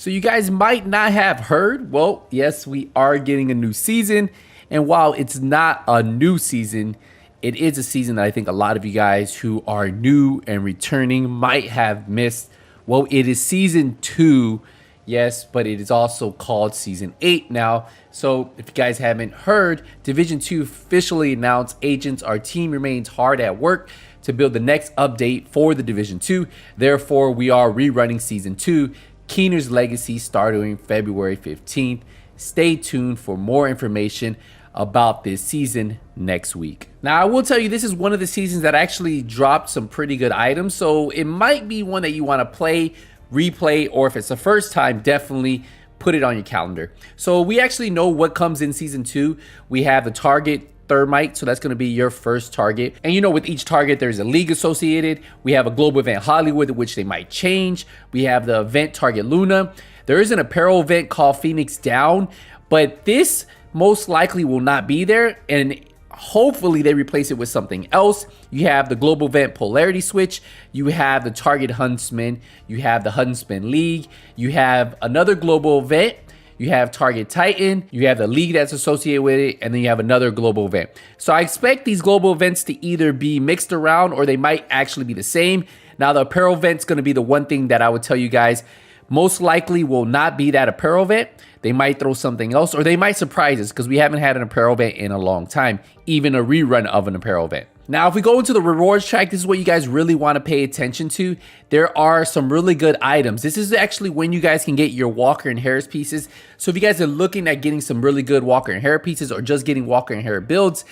So you guys might not have heard, well, yes, we are getting a new season. And while it's not a new season, it is a season that I think a lot of you guys who are new and returning might have missed. Well, it is season 2, yes, but it is also called season 8 now. So if you guys haven't heard, Division 2 officially announced agents, our team remains hard at work to build the next update for the Division 2. Therefore, we are rerunning season 2. Keener's Legacy starting February 15th. Stay tuned for more information about this season next week. Now, I will tell you, this is one of the seasons that actually dropped some pretty good items, so it might be one that you want to play, replay, or if it's the first time, definitely put it on your calendar. So we actually know what comes in season 2. We have the target Thermite, so that's going to be your first target. And you know, with each target, there's a league associated. We have a global event Hollywood, which they might change. We have the event target Luna. There is an apparel event called Phoenix Down, but this most likely will not be there, and hopefully they replace it with something else. You have the global event Polarity Switch. You have the target Huntsman. You have the Huntsman League. You have another global event. You have Target Titan, you have the league that's associated with it, and then you have another global event. So I expect these global events to either be mixed around or they might actually be the same. Now the apparel event's gonna be the one thing that I would tell you guys most likely will not be that apparel event. They might throw something else, or they might surprise us because we haven't had an apparel event in a long time, even a rerun of an apparel event. Now, if we go into the rewards track, this is what you guys really want to pay attention to. There are some really good items. This is actually when you guys can get your Walker and Harris pieces. So if you guys are looking at getting some really good Walker and Harris pieces, or just getting Walker and Harris builds,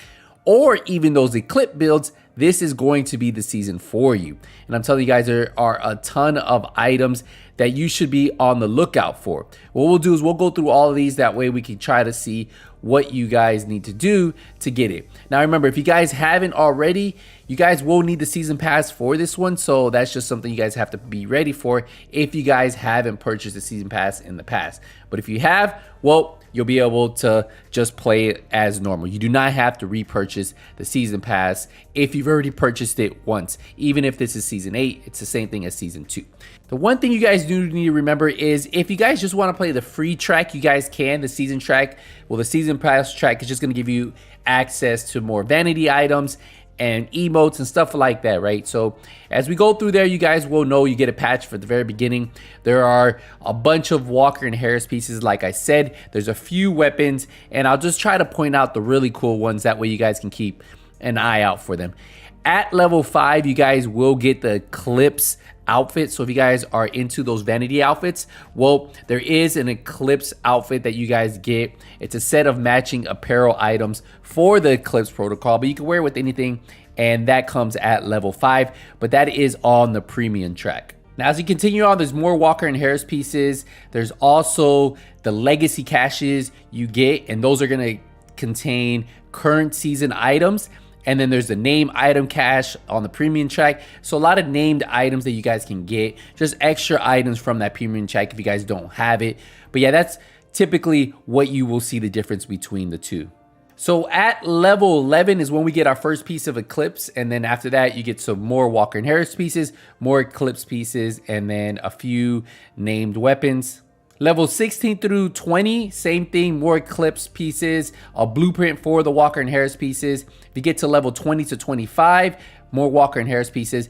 or even those Eclipse builds, this is going to be the season for you. And I'm telling you guys, there are a ton of items that you should be on the lookout for. What we'll do is we'll go through all of these. That way we can try to see what you guys need to do to get it. Now remember, if you guys haven't already, you guys will need the season pass for this one. So that's just something you guys have to be ready for if you guys haven't purchased the season pass in the past. But if you have, well, you'll be able to just play it as normal. You do not have to repurchase the season pass if you've already purchased it once. Even if this is season 8, it's the same thing as season 2. The one thing you guys do need to remember is if you guys just want to play the free track, you guys can. The season track, well, the season pass track is just going to give you access to more vanity items and emotes and stuff like that, right? So as we go through there, you guys will know you get a patch for the very beginning. There are a bunch of Walker and Harris pieces. Like I said, there's a few weapons, and I'll just try to point out the really cool ones. That way you guys can keep an eye out for them. At level 5, you guys will get the Eclipse outfit. So if you guys are into those vanity outfits, well, there is an Eclipse outfit that you guys get. It's a set of matching apparel items for the Eclipse protocol, but you can wear it with anything, and that comes at level 5, but that is on the premium track. Now, as you continue on, there's more Walker and Harris pieces. There's also the legacy caches you get, and those are going to contain current season items. And then there's the name item cache on the premium track. So a lot of named items that you guys can get, just extra items from that premium track if you guys don't have it. But yeah, that's typically what you will see the difference between the two. So at level 11 is when we get our first piece of Eclipse. And then after that, you get some more Walker and Harris pieces, more Eclipse pieces, and then a few named weapons. Level 16 through 20, same thing, more Eclipse pieces, a blueprint for the Walker and Harris pieces. If you get to level 20 to 25, more Walker and Harris pieces.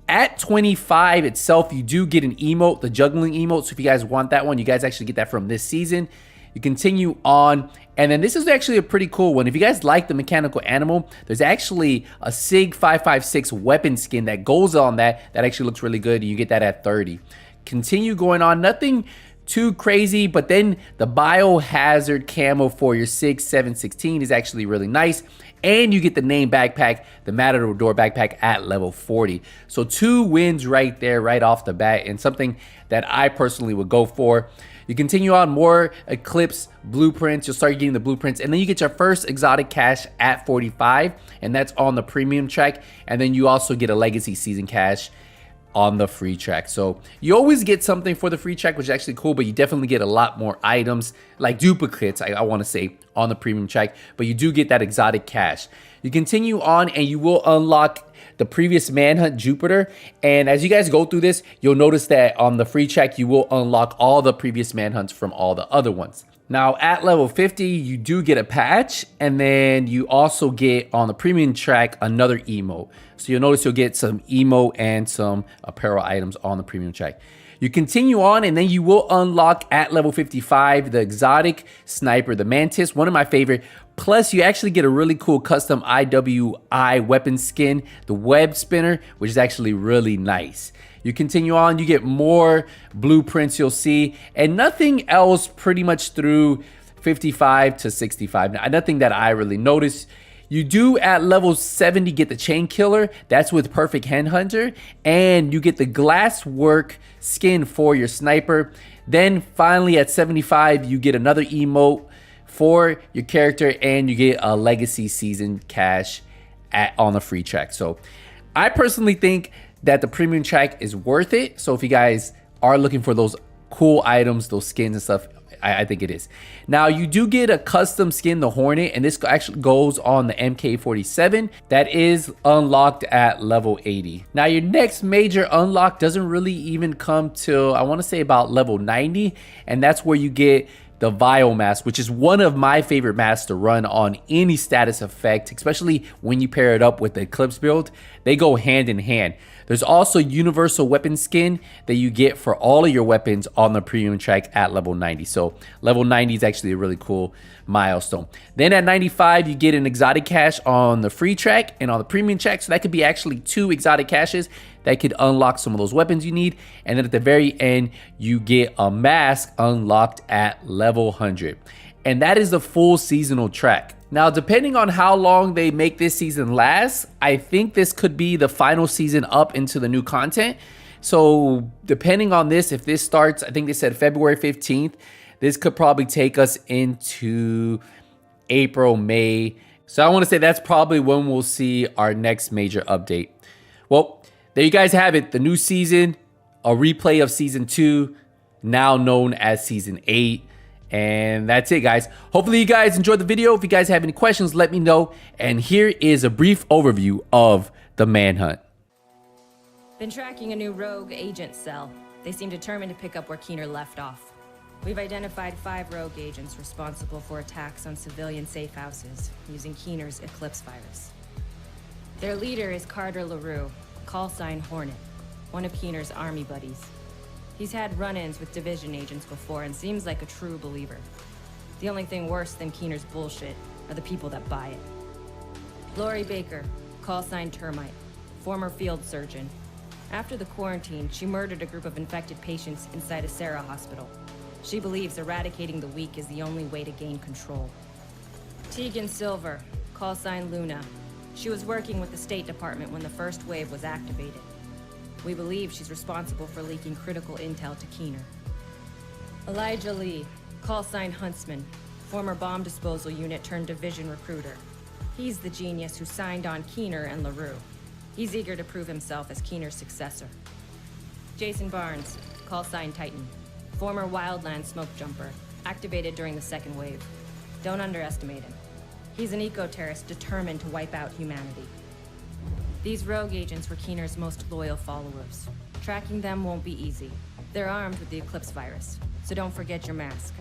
At 25 itself, you do get an emote, the juggling emote. So if you guys want that one, you guys actually get that from this season. You continue on, and then this is actually a pretty cool one. If you guys like the mechanical animal, there's actually a SIG 556 weapon skin that goes on that actually looks really good. You get that at 30. Continue going on, nothing too crazy, but then the biohazard camo for your 6716 is actually really nice, and you get the name backpack, the Matador backpack, at level 40. So 2 wins right there, right off the bat, and something that I personally would go for. You continue on, more Eclipse blueprints. You'll start getting the blueprints, and then you get your first exotic cache at 45, and that's on the premium track. And then you also get a legacy season cache on the free track. So you always get something for the free track, which is actually cool, but you definitely get a lot more items, like duplicates, I want to say, on the premium track, but you do get that exotic cache. You continue on and you will unlock the previous Manhunt Jupiter. And as you guys go through this, you'll notice that on the free track, you will unlock all the previous Manhunts from all the other ones. Now at level 50, you do get a patch, and then you also get on the premium track another emote. So you'll notice you'll get some emote and some apparel items on the premium track. You continue on, and then you will unlock at level 55 the exotic sniper, the Mantis, one of my favorite. Plus, you actually get a really cool custom IWI weapon skin, the web spinner, which is actually really nice. You continue on, you get more blueprints you'll see, and nothing else pretty much through 55 to 65. Now, nothing that I really noticed. You do at level 70 get the chain killer. That's with perfect handhunter, and you get the glasswork skin for your sniper. Then finally at 75, you get another emote for your character, and you get a legacy season cash on the free track. So I personally think that the premium track is worth it. So if you guys are looking for those cool items, those skins and stuff, I think it is. Now you do get a custom skin, the Hornet, and this actually goes on the MK47. That is unlocked at level 80. Now your next major unlock doesn't really even come till, I want to say, about level 90, and that's where you get the Vial mask, which is one of my favorite masks to run on any status effect, especially when you pair it up with the Eclipse build. They go hand in hand. There's also universal weapon skin that you get for all of your weapons on the premium track at level 90. So level 90 is actually a really cool milestone. Then at 95, you get an exotic cache on the free track and on the premium track. So that could be actually 2 exotic caches that could unlock some of those weapons you need. And then at the very end, you get a mask unlocked at level 100. And that is the full seasonal track. Now, depending on how long they make this season last, I think this could be the final season up into the new content. So depending on this, if this starts, I think they said February 15th, this could probably take us into April, May. So I want to say that's probably when we'll see our next major update. Well, there you guys have it. The new season, a replay of season 2, now known as season 8. And that's it, guys. Hopefully you guys enjoyed the video. If you guys have any questions, let me know. And here is a brief overview of the Manhunt. Been tracking a new rogue agent cell. They seem determined to pick up where Keener left off. We've identified 5 rogue agents responsible for attacks on civilian safe houses using Keener's Eclipse virus. Their leader is Carter LaRue, call sign Hornet, one of Keener's army buddies. He's had run-ins with division agents before and seems like a true believer. The only thing worse than Keener's bullshit are the people that buy it. Lori Baker, call sign Termite, former field surgeon. After the quarantine, she murdered a group of infected patients inside a Sarah hospital. She believes eradicating the weak is the only way to gain control. Tegan Silver, call sign Luna. She was working with the State Department when the first wave was activated. We believe she's responsible for leaking critical intel to Keener. Elijah Lee, call sign Huntsman, former bomb disposal unit turned division recruiter. He's the genius who signed on Keener and LaRue. He's eager to prove himself as Keener's successor. Jason Barnes, call sign Titan, former wildland smoke jumper, activated during the second wave. Don't underestimate him. He's an eco-terrorist determined to wipe out humanity. These rogue agents were Keener's most loyal followers. Tracking them won't be easy. They're armed with the Eclipse virus, so don't forget your mask.